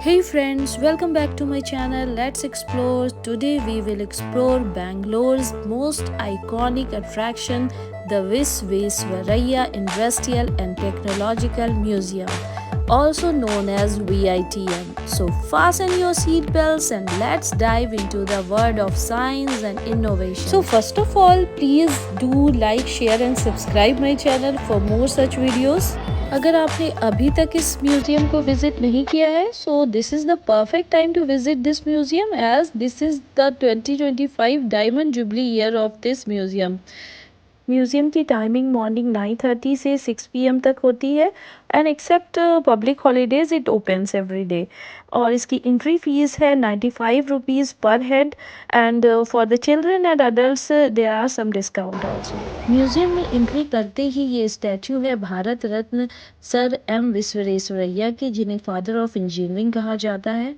Hey friends, welcome back to my channel. Let's explore. Today we will explore Bangalore's most iconic attraction, the Visvesvaraya Industrial and Technological Museum, also known as VITM. So fasten your seat belts and let's dive into the world of science and innovation. So first of all, please do like, share and subscribe my channel for more such videos. अगर आपने अभी तक इस museum को visit नहीं किया है so this is the perfect time to visit this museum as this is the 2025 diamond jubilee year of this museum. Museum की टाइमिंग मॉर्निंग 9:30 से 6 PM तक होती है and except public holidays it opens every day. और इसकी entry fees है 95 rupees per head and for the children and adults there are some discount also. Museum में entry करते ही ये स्टैचू है भारत रत्न सर एम विश्वेश्वरैया की, जिन्हें फादर ऑफ इंजीनियरिंग कहा जाता है।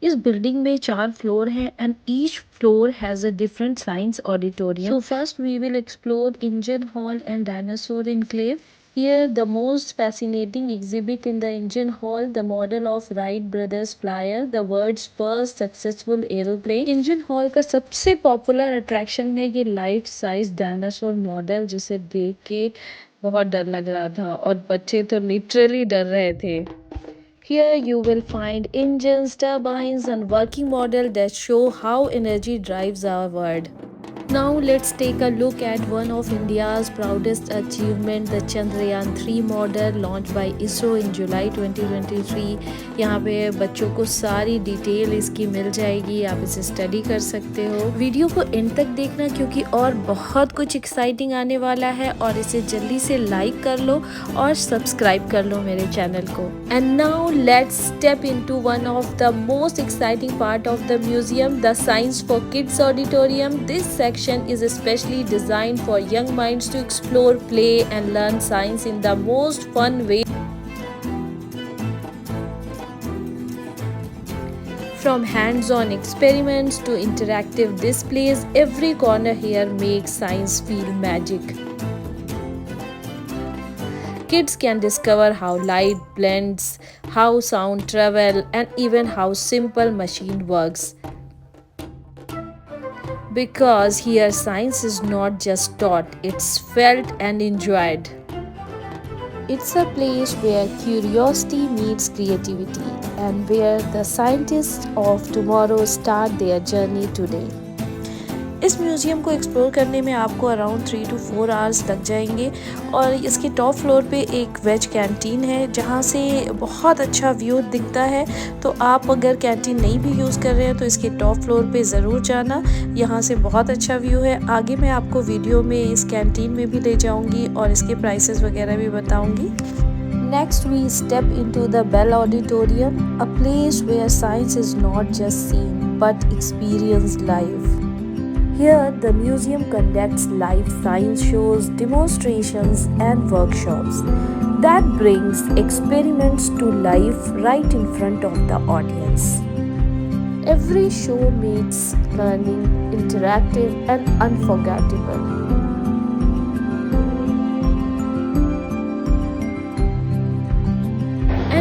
इस बिल्डिंग में 4 फ्लोर हैं and each floor has a different science auditorium. So first we will explore engine hall and dinosaur enclave. Here the most fascinating exhibit in the engine hall, the model of Wright brothers flyer, the world's first successful aeroplane. engine hall का सबसे popular attraction है ये life size dinosaur model, जिसे देख के बहुत डर लग रहा था और बच्चे तो लिटरली डर रहे थे। Here you will find engines, turbines and working model that show how energy drives our world. Now let's take a look at one of India's proudest achievement, the Chandrayaan-3 model launched by ISRO in July 2023. यहाँ पे बच्चों को सारी detail इसकी मिल जाएगी, आप इसे study कर सकते हो। वीडियो को एंड तक देखना क्योंकि और बहुत कुछ एक्साइटिंग आने वाला है और इसे जल्दी से लाइक कर लो और सब्सक्राइब कर लो मेरे चैनल को। And now let's step into one of the most exciting part of the museum, the science for kids auditorium. This section is especially designed for young minds to explore, play and learn science in the most fun way. From hands-on experiments to interactive displays, every corner here makes science feel magic. Kids can discover how light blends, how sound travels, and even how simple machine works. Because here science is not just taught, it's felt and enjoyed. It's a place where curiosity meets creativity and where the scientists of tomorrow start their journey today. इस museum को explore करने में आपको around 3 to 4 hours लग जाएंगे और इसके top floor पे एक वेज कैंटीन है जहाँ से बहुत अच्छा व्यू दिखता है। तो आप अगर कैंटीन नहीं भी यूज़ कर रहे हैं तो इसके टॉप फ्लोर पे ज़रूर जाना, यहाँ से बहुत अच्छा व्यू है। आगे मैं आपको वीडियो में इस कैंटीन में भी ले जाऊँगी और इसके प्राइसेस वगैरह भी बताऊँगी। Next we step into the Bell Auditorium, a place where science is not just seen but experienced live. Here, the museum conducts live science shows, demonstrations, and workshops that brings experiments to life right in front of the audience. Every show makes learning interactive and unforgettable.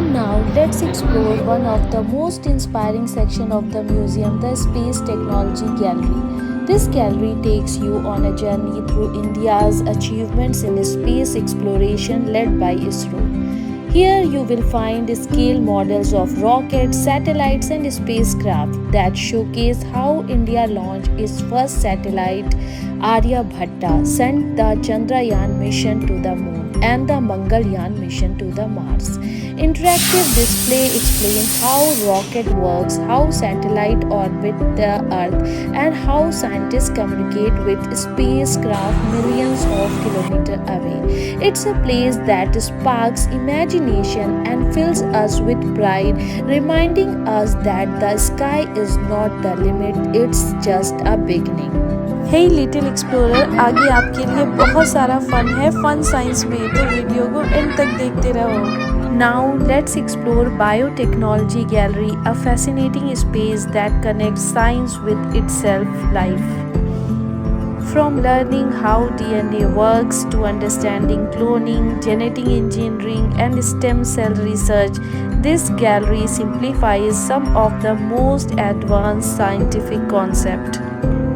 And now let's explore one of the most inspiring section of the museum, the Space Technology Gallery. This gallery takes you on a journey through India's achievements in space exploration led by ISRO. Here you will find scale models of rockets, satellites and spacecraft that showcase how India launched its first satellite, Aryabhatta, sent the Chandrayaan mission to the moon and the Mangalyaan mission to the Mars. Interactive display explain how rocket works, how satellite orbit the Earth, and how scientists communicate with spacecraft millions of kilometers away. It's a place that sparks imagination and fills us with pride, reminding us that the sky is not the limit, it's just a beginning. Hey little explorer, आगे आपके लिए बहुत सारा fun है fun science में, तो video को and तक देखते रहो। Now let's explore Biotechnology Gallery, a fascinating space that connects science with itself life. From learning how DNA works to understanding cloning, genetic engineering and stem cell research, This gallery simplifies some of the most advanced scientific concepts.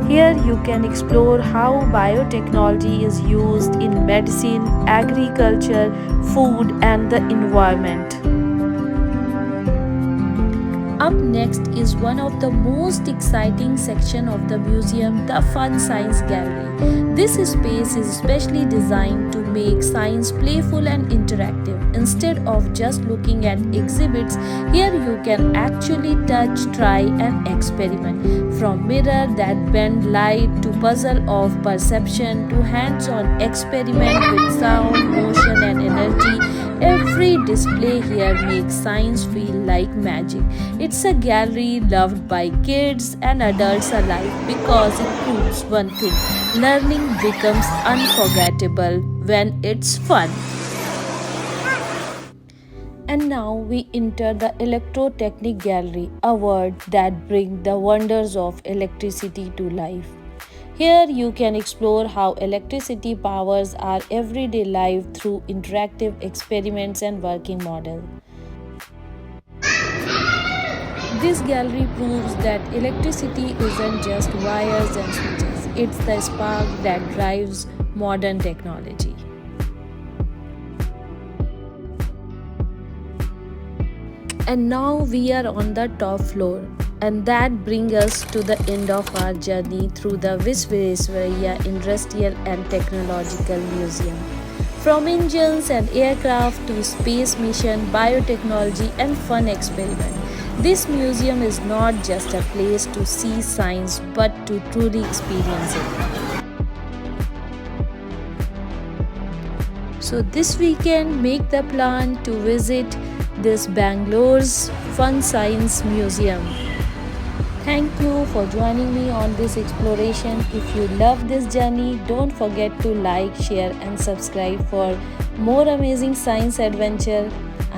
Here you can explore how biotechnology is used in medicine, agriculture, food, and the environment. Up next is one of the most exciting section of the museum, the Fun Science Gallery. This space is specially designed to make science playful and interactive. Instead of just looking at exhibits, here you can actually touch, try and experiment. From mirror that bend light to puzzle of perception to hands-on experiment with sound, motion and energy. Every display here makes science feel like magic. It's a gallery loved by kids and adults alike because it proves one thing: learning becomes unforgettable when it's fun. And now we enter the Electrotechnic Gallery, a word that brings the wonders of electricity to life. Here you can explore how electricity powers our everyday life through interactive experiments and working model. This gallery proves that electricity isn't just wires and switches, it's the spark that drives modern technology. And now we are on the top floor, and that brings us to the end of our journey through the Visvesvaraya Industrial and Technological Museum. From engines and aircraft to space mission, biotechnology and fun experiment, this museum is not just a place to see science but to truly experience it. So this weekend, make the plan to visit this Bangalore's Fun Science Museum. Thank you for joining me on this exploration. If you love this journey, don't forget to like, share and subscribe for more amazing science adventure.